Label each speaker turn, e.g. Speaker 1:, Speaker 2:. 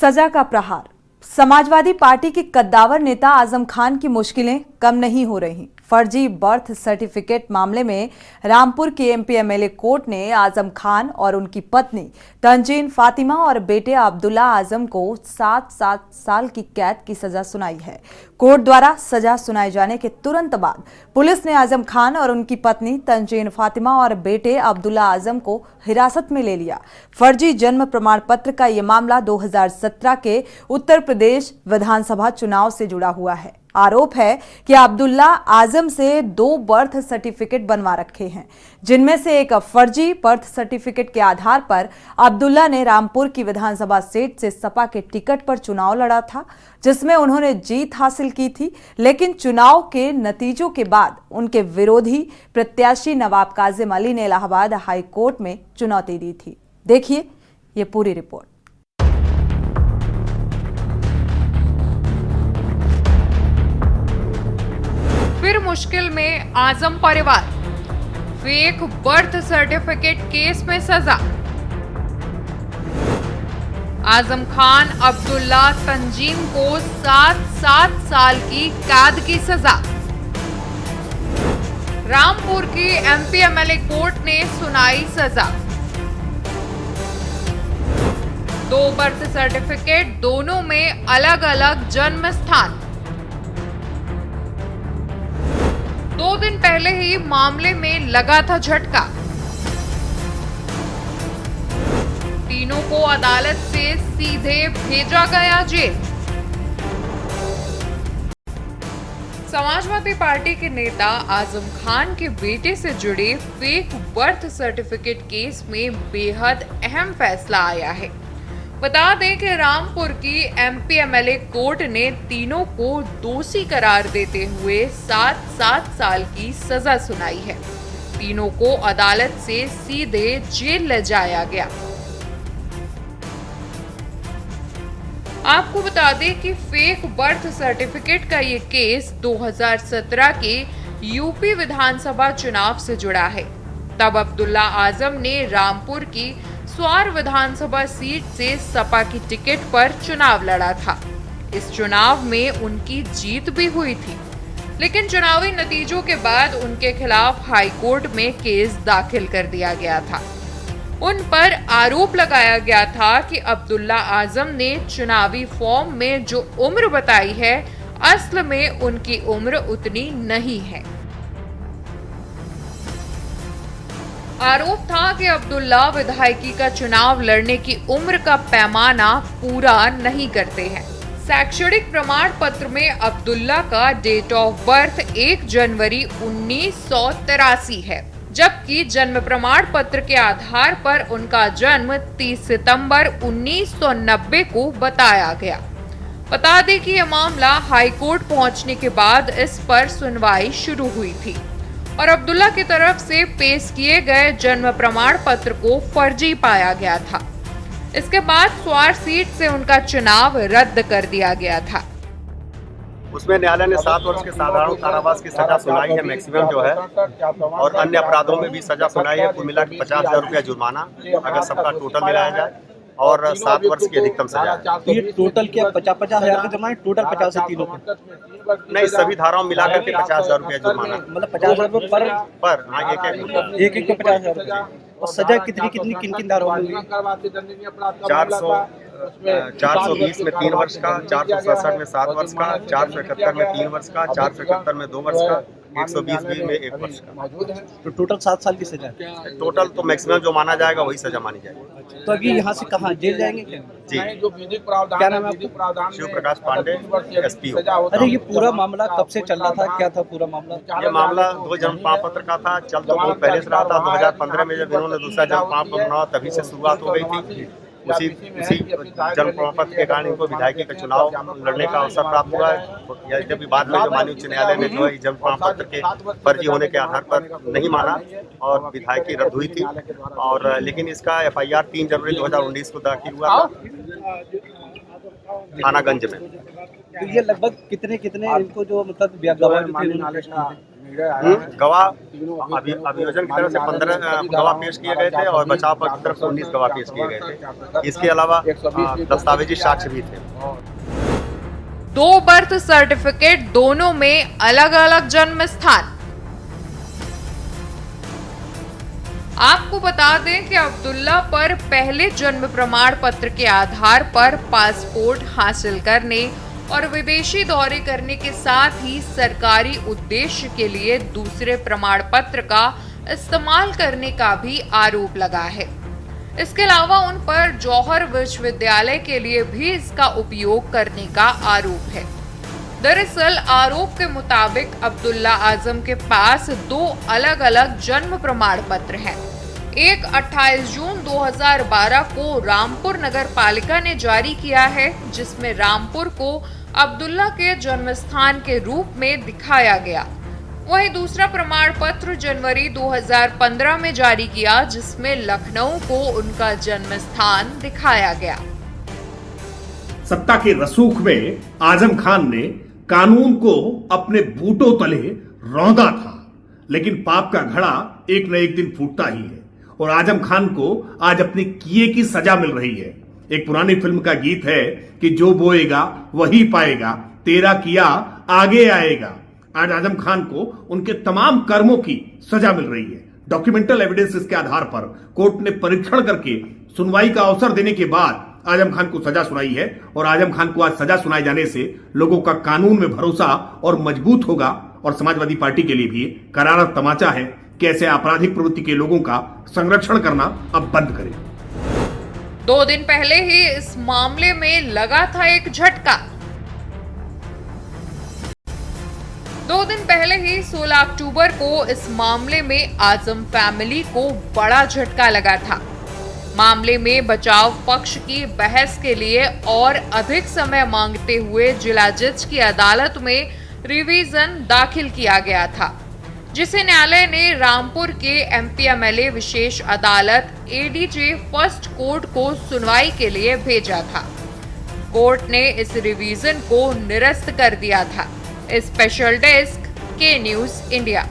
Speaker 1: सजा का प्रहार। समाजवादी पार्टी के कद्दावर नेता आजम खान की मुश्किलें कम नहीं हो रही। फर्जी बर्थ सर्टिफिकेट मामले में रामपुर की एमपी एमएलए कोर्ट ने आजम खान और उनकी पत्नी तंजीन फातिमा और बेटे अब्दुल्ला आजम को 7 साल की कैद की सजा सुनाई है। कोर्ट द्वारा सजा सुनाए जाने के तुरंत बाद पुलिस ने आजम खान और उनकी पत्नी तंजीन फातिमा और बेटे अब्दुल्ला आजम को हिरासत में ले लिया। फर्जी जन्म प्रमाण पत्र का ये मामला 2017 के उत्तर प्रदेश विधानसभा चुनाव से जुड़ा हुआ है। आरोप है कि अब्दुल्ला आजम से 2 बर्थ सर्टिफिकेट बनवा रखे हैं, जिनमें से एक फर्जी बर्थ सर्टिफिकेट के आधार पर अब्दुल्ला ने रामपुर की विधानसभा सीट से सपा के टिकट पर चुनाव लड़ा था, जिसमें उन्होंने जीत हासिल की थी। लेकिन चुनाव के नतीजों के बाद उनके विरोधी प्रत्याशी नवाब काजिम अली ने इलाहाबाद हाई कोर्ट में चुनौती दी थी। देखिए ये पूरी रिपोर्ट।
Speaker 2: फिर मुश्किल में आजम परिवार, फेक बर्थ सर्टिफिकेट केस में सजा। आजम खान, अब्दुल्ला, तंजीम को 7 साल की कैद की सजा। रामपुर की एमपी एमएलए कोर्ट ने सुनाई सजा। 2 बर्थ सर्टिफिकेट, दोनों में अलग अलग जन्म स्थान। 2 दिन पहले ही मामले में लगा था झटका। तीनों को अदालत से सीधे भेजा गया जेल। समाजवादी पार्टी के नेता आजम खान के बेटे से जुड़े फेक बर्थ सर्टिफिकेट केस में बेहद अहम फैसला आया है। बता दें कि रामपुर की एमपी एमएलए कोर्ट ने तीनों को दोषी करार देते हुए 7 साल की सजा सुनाई है। तीनों को अदालत से सीधे जेल ले जाया गया। आपको बता दें कि फेक बर्थ सर्टिफिकेट का ये केस 2017 के यूपी विधानसभा चुनाव से जुड़ा है। तब अब्दुल्ला आजम ने रामपुर की स्वार विधानसभा सीट से सपा की टिकट पर चुनाव लड़ा था। इस चुनाव में उनकी जीत भी हुई थी, लेकिन चुनावी नतीजों के बाद उनके खिलाफ हाई कोर्ट में केस दाखिल कर दिया गया था। उन पर आरोप लगाया गया था कि अब्दुल्ला आजम ने चुनावी फॉर्म में जो उम्र बताई है, असल में उनकी उम्र उतनी नहीं है। आरोप था कि अब्दुल्ला विधायकी का चुनाव लड़ने की उम्र का पैमाना पूरा नहीं करते हैं। शैक्षणिक प्रमाण पत्र में अब्दुल्ला का डेट ऑफ बर्थ 1 जनवरी 1983 है, जबकि जन्म प्रमाण पत्र के आधार पर उनका जन्म 30 सितंबर 1990 को बताया गया। बता दें कि यह मामला हाई कोर्ट पहुंचने के बाद इस पर सुनवाई शुरू हुई थी और अब्दुल्ला की तरफ से पेश किए गए जन्म प्रमाण पत्र को फर्जी पाया गया था। इसके बाद स्वार सीट से उनका चुनाव रद्द कर दिया गया था।
Speaker 3: उसमें न्यायालय ने 7 वर्ष के साधारण कारावास की सजा सुनाई है, मैक्सिमम जो है, और अन्य अपराधों में भी सजा सुनाई है। कुल मिला 50,000 रुपया जुर्माना अगर सबका टोटल मिलाया जाए, और 7 वर्ष की अधिकतम सजा।
Speaker 4: ये टोटल क्या 50,000 का जुर्माना, टोटल 50 से 3
Speaker 3: नहीं, सभी धाराओं मिलाकर के 50,000 रुपया जुर्माना,
Speaker 4: मतलब 50,000 पर
Speaker 3: हाँ,
Speaker 4: एक को 50,000 रुपये। और सजा कितनी किन धाराओं में?
Speaker 3: 420 में 3 वर्ष का, 467 में 7 वर्ष का, 471 में 3 वर्ष का, 471 में 2 वर्ष का, 120 में 1 वर्ष का।
Speaker 4: तो टोटल 7 साल की सजा।
Speaker 3: टोटल तो मैक्सिमम जो माना जाएगा वही सजा मानी जाएगी।
Speaker 4: तो अभी यहाँ से कहाँ जेल जाएंगे क्या?
Speaker 3: जी,
Speaker 4: क्या नाम है आपका?
Speaker 3: शिव प्रकाश पांडे, एसपी।
Speaker 4: अरे ये पूरा मामला कब से चल रहा था, क्या था पूरा मामला?
Speaker 3: ये मामला 2 जन्म प्रमाण पत्र का था। चल तो बहुत पहले से रहा था। 2015 में जब इन्होंने दूसरा जन्म प्रमाण पत्र बनाया, तभी से शुरुआत हो गई थी। उसी जन्म प्रमाण पत्र के कारण इनको विधायकी का चुनाव लड़ने का अवसर प्राप्त हुआ है। यद्यपि बाद में जो माननीय उच्च न्यायालय ने जो है जन्म प्रमाण पत्र के फर्जी होने के आधार पर नहीं माना और विधायकी रद्द हुई थी, और लेकिन इसका FIR 3 जनवरी 2019 को दाखिल हुआ था थानागंज में।
Speaker 4: तो ये लगभग कितने इनको जो मतलब गवाह थे
Speaker 3: गवाह अभियोजन की तरफ से 15 गवाह पेश किए गए थे और बचाव पक्ष की तरफ से 19 गवाह पेश किए गए थे। इसके अलावा दस्तावेजी साक्ष्य भी थे।
Speaker 2: 2 बर्थ सर्टिफिकेट, दोनों में अलग अलग जन्म स्थान। आपको बता दें कि अब्दुल्ला पर पहले जन्म प्रमाण पत्र के आधार पर पासपोर्ट हासिल करने और विदेशी दौरे करने के साथ ही सरकारी उद्देश्य के लिए दूसरे प्रमाण पत्र का इस्तेमाल करने का भी आरोप लगा है। इसके अलावा उन पर जौहर विश्वविद्यालय के लिए भी इसका उपयोग करने का आरोप है। दरअसल आरोप के मुताबिक अब्दुल्ला आजम के पास 2 अलग अलग जन्म प्रमाण पत्र हैं। एक 28 जून 2012 को रामपुर नगर पालिका ने जारी किया है, जिसमें रामपुर को अब्दुल्ला के जन्म स्थान के रूप में दिखाया गया। वहीं दूसरा प्रमाण पत्र जनवरी 2015 में जारी किया, जिसमें लखनऊ को उनका जन्म स्थान दिखाया गया।
Speaker 5: सत्ता के रसूख में आजम खान ने कानून को अपने बूटों तले रौंदा था, लेकिन पाप का घड़ा एक न एक दिन फूटता ही है और आजम खान को आज अपने किए की सजा मिल रही है। एक पुरानी फिल्म का गीत है कि जो बोएगा वही पाएगा, तेरा किया आगे आएगा। आज आजम खान को उनके तमाम कर्मों की सजा मिल रही है। डॉक्यूमेंटल एविडेंस के आधार पर कोर्ट ने परीक्षण करके सुनवाई का अवसर देने के बाद आजम खान को सजा सुनाई है और आजम खान को आज सजा सुनाए जाने से लोगों का कानून में भरोसा और मजबूत होगा और समाजवादी पार्टी के लिए भी करारा तमाचा है कि ऐसे आपराधिक प्रवृत्ति के लोगों का संरक्षण करना अब बंद करें।
Speaker 2: 2 दिन पहले ही इस मामले में लगा था एक झटका। 2 दिन पहले ही 16 अक्टूबर को इस मामले में आजम फैमिली को बड़ा झटका लगा था। मामले में बचाव पक्ष की बहस के लिए और अधिक समय मांगते हुए जिला जज की अदालत में रिवीजन दाखिल किया गया था, जिसे न्यायालय ने रामपुर के एमपीएमएलए विशेष अदालत एडीजे फर्स्ट कोर्ट को सुनवाई के लिए भेजा था। कोर्ट ने इस रिवीजन को निरस्त कर दिया था। स्पेशल डेस्क के न्यूज़ इंडिया।